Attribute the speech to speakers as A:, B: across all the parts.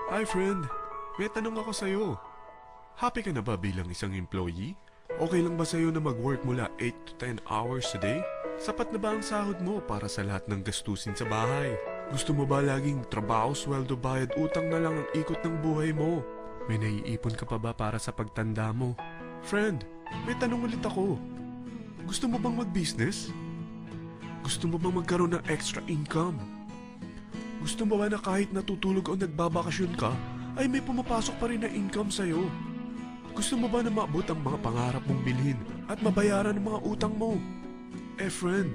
A: Hi friend, may tanong ako sa'yo. Happy ka na ba bilang isang employee? Okay lang ba sa'yo na mag-work mula 8 to 10 hours a day? Sapat na ba ang sahod mo para sa lahat ng gastusin sa bahay? Gusto mo ba laging trabaho, sweldo, bayad, utang na lang ang ikot ng buhay mo? May naiipon ka pa ba para sa pagtanda mo? Friend, may tanong ulit ako. Gusto mo bang mag-business? Gusto mo bang magkaroon ng extra income? Gusto mo ba na kahit natutulog o nagbabakasyon ka, ay may pumapasok pa rin na income sa'yo? Gusto mo ba na maabot ang mga pangarap mong bilhin at mabayaran ang mga utang mo? Friend,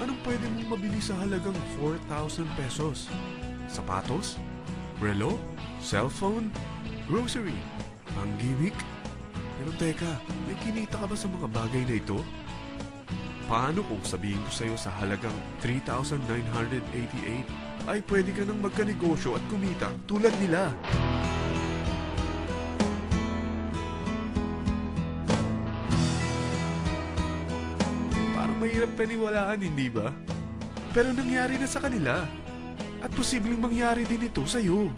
A: anong pwede mong mabili sa halagang 4,000 pesos? Sapatos? Relo? Cellphone? Grocery? Ang gimmick? Pero teka, may kinita ka ba sa mga bagay na ito? Paano kung sabihin ko sa'yo sa halagang 3,988 ay pwede ka nang magkanegosyo at kumita tulad nila? Parang mahirap paniwalaan, hindi ba? Pero nangyari na sa kanila. At posibleng mangyari din ito sa'yo.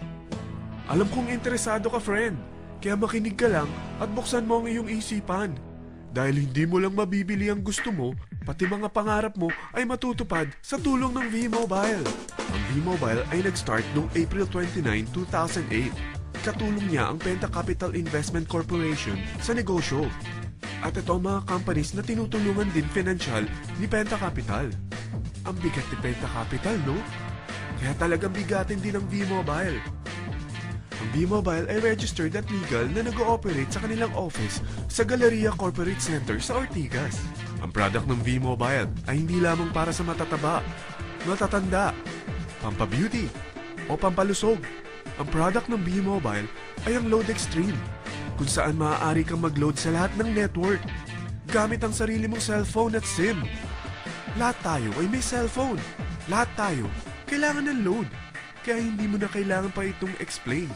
A: Alam kong interesado ka, friend. Kaya makinig ka lang at buksan mo ang iyong isipan. Dahil hindi mo lang mabibili ang gusto mo, pati mga pangarap mo ay matutupad sa tulong ng V-Mobile. Ang V-Mobile ay nag-start noong April 29, 2008. Katulong niya ang Penta Capital Investment Corporation sa negosyo. At ito ang mga companies na tinutulungan din financial ni Penta Capital. Ang bigat ni Penta Capital, no? Kaya talagang bigatin din ang V-Mobile. Ang V-Mobile ay registered at legal na nag-ooperate sa kanilang office sa Galleria Corporate Center sa Ortigas. Ang product ng V-Mobile ay hindi lamang para sa matataba, matatanda, pampabeauty, o pampalusog. Ang product ng V-Mobile ay ang Load Extreme, kung saan maaari kang mag-load sa lahat ng network gamit ang sarili mong cellphone at SIM. Lahat tayo ay may cellphone. Lahat tayo kailangan ng load. Kaya hindi mo na kailangan pa itong explain.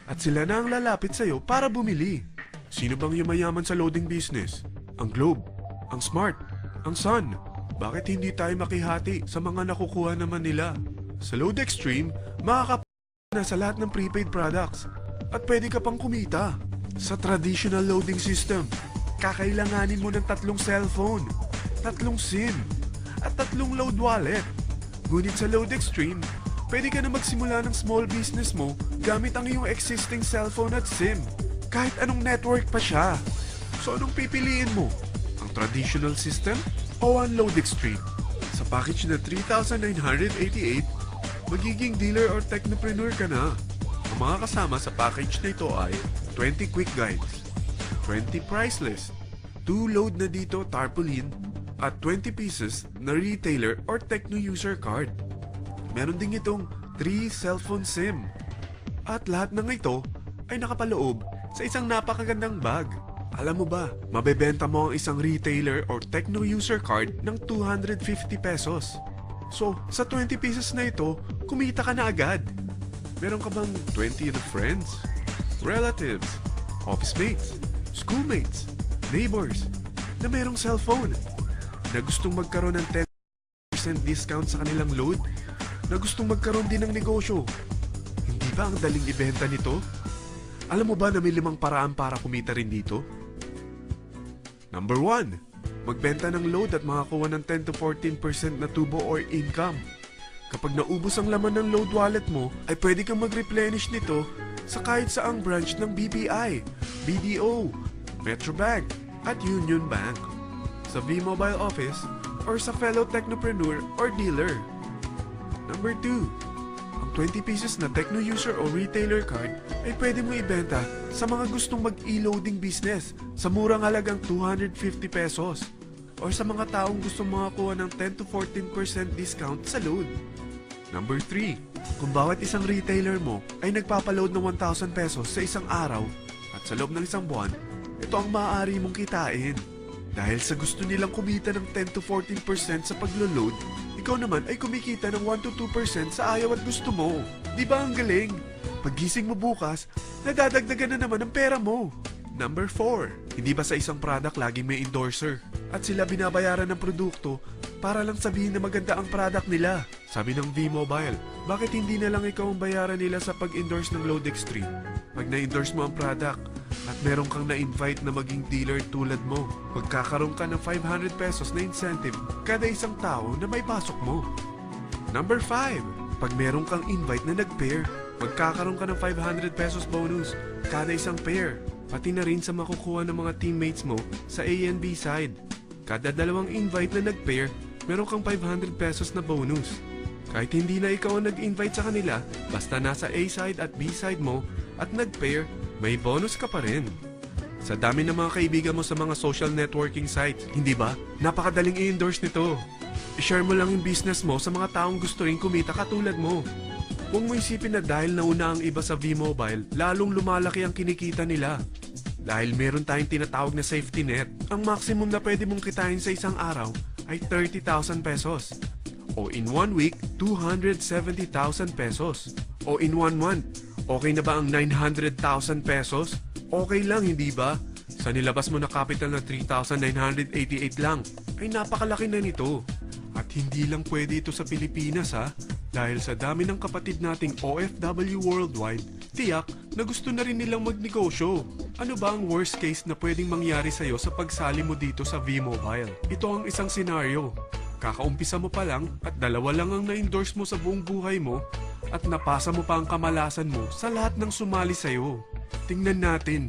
A: At sila na ang lalapit sa'yo para bumili. Sino bang yumayaman sa loading business? Ang Globe, ang Smart, ang Sun. Bakit hindi tayo makihati sa mga nakukuha naman nila? Sa Load Extreme, makakap na sa lahat ng prepaid products. At pwede ka pang kumita. Sa traditional loading system, kakailanganin mo ng 3 cellphone, 3 SIM, at 3 load wallet. Ngunit sa Load Extreme, pwede ka na magsimula ng small business mo gamit ang iyong existing cellphone at SIM. Kahit anong network pa siya. So anong pipiliin mo? Ang traditional system o ang Load Extreme? Sa package na 3,988, magiging dealer or technopreneur ka na. Ang mga kasama sa package na ito ay 20 quick guides, 20 price list, 2 load na dito tarpaulin, at 20 pieces na retailer or techno user card. Meron din itong 3 cellphone SIM. At lahat ng ito ay nakapaloob sa isang napakagandang bag. Alam mo ba, mabebenta mo ang isang retailer or techno user card ng 250 pesos. So, sa 20 pieces na ito, kumita ka na agad. Meron ka bang 20 na friends, relatives, office mates, schoolmates, neighbors na merong cellphone na gustong magkaroon ng 10% discount sa kanilang load? Na gustong magkaroon din ng negosyo? Hindi ba ang daling ibenta nito? Alam mo ba na may 5 paraan para kumita rin dito? Number 1, magbenta ng load at makakuha ng 10 to 14% na tubo or income. Kapag naubos ang laman ng load wallet mo, ay pwede kang mag-replenish nito sa kahit saang branch ng BPI, BDO, Metrobank, at Union Bank, sa V-Mobile office, or sa fellow technopreneur or dealer. Number 2, ang 20 pieces na techno user o retailer card ay pwede mo ibenta sa mga gustong mag-e-loading business sa murang halagang 250 pesos or sa mga taong gustong makakuha ng 10 to 14% discount sa load. Number 3, kung bawat isang retailer mo ay nagpapaload ng 1,000 pesos sa isang araw at sa loob ng isang buwan, ito ang maaari mong kitain. Dahil sa gusto nilang kumita ng 10 to 14% sa paglo-load, ikaw naman ay kumikita ng 1 to 2% sa ayaw at gusto mo. Di ba ang galing? Paggising mo bukas, nadadagdagan na naman ang pera mo. Number 4, hindi ba sa isang product laging may endorser? At sila binabayaran ng produkto para lang sabihin na maganda ang product nila. Sabi ng V-Mobile, bakit hindi na lang ikaw ang bayaran nila sa pag-endorse ng Load Extreme? Pag na-endorse mo ang product at meron kang na-invite na maging dealer tulad mo, magkakaroon ka ng 500 pesos na incentive kada isang tao na may pasok mo. Number 5, pag meron kang invite na nag-pair, magkakaroon ka ng 500 pesos bonus kada isang pair, pati na rin sa makukuha ng mga teammates mo sa A and B side. Kada dalawang invite na nag-pair, meron kang 500 pesos na bonus. Kahit hindi na ikaw ang nag-invite sa kanila, basta nasa A side at B side mo at nag-pair, may bonus ka pa rin. Sa dami ng mga kaibigan mo sa mga social networking sites, hindi ba? Napakadaling i-endorse nito. I-share mo lang yung business mo sa mga taong gusto rin kumita katulad mo. Huwag mo isipin na dahil nauna ang iba sa V-Mobile, lalong lumalaki ang kinikita nila. Dahil meron tayong tinatawag na safety net, ang maximum na pwede mong kitain sa isang araw ay 30,000 pesos. O in 1 week, 270,000 pesos. O in 1 month, okay na ba ang 900,000 pesos? Okay lang, hindi ba? Sa nilabas mo na capital na 3,988 lang, ay napakalaki na nito. At hindi lang pwede ito sa Pilipinas ha, dahil sa dami ng kapatid nating OFW worldwide, tiyak na gusto na rin nilang magnegosyo. Ano ba ang worst case na pwedeng mangyari sa'yo sa pagsali mo dito sa V-Mobile? Ito ang isang senaryo. Kakaumpisa mo pa lang at dalawa lang ang na-endorse mo sa buong buhay mo at napasa mo pa ang kamalasan mo sa lahat ng sumali sa'yo. Tingnan natin.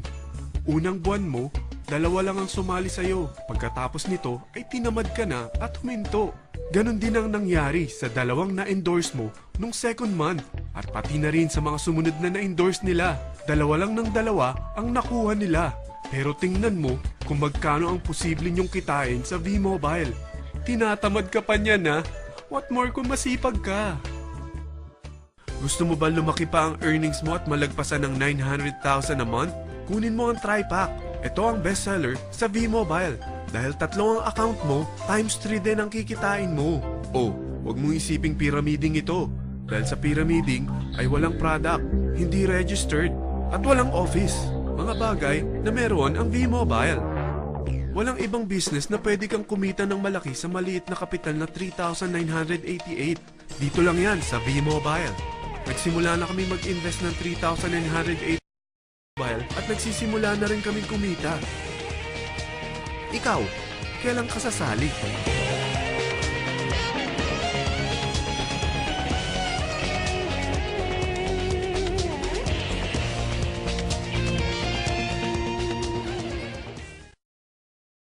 A: Unang buwan mo, dalawa lang ang sumali sa'yo. Pagkatapos nito ay tinamad ka na at huminto. Ganon din ang nangyari sa dalawang na-endorse mo nung second month at pati na rin sa mga sumunod na na-endorse nila. Dalawa lang ng dalawa ang nakuha nila. Pero tingnan mo kung magkano ang posible nyong kitain sa V-Mobile. Tinatamad ka pa niyan ha? What more kung masipag ka? Gusto mo ba lumaki pa ang earnings mo at malagpasan ng 900,000 a month? Kunin mo ang TriPack. Ito ang bestseller sa V-Mobile. Dahil 3 ang account mo, times 3 din ang kikitain mo. O, huwag mong isiping pyramiding ito. Dahil sa pyramiding ay walang product, hindi registered, at walang office. Mga bagay na meron ang V-Mobile. Walang ibang business na pwede kang kumita ng malaki sa maliit na kapital na 3,988. Dito lang yan sa V-Mobile. Nagsimula na kami mag-invest ng 3,988 at nagsisimula na rin kami kumita. Ikaw, kailan ka sasali?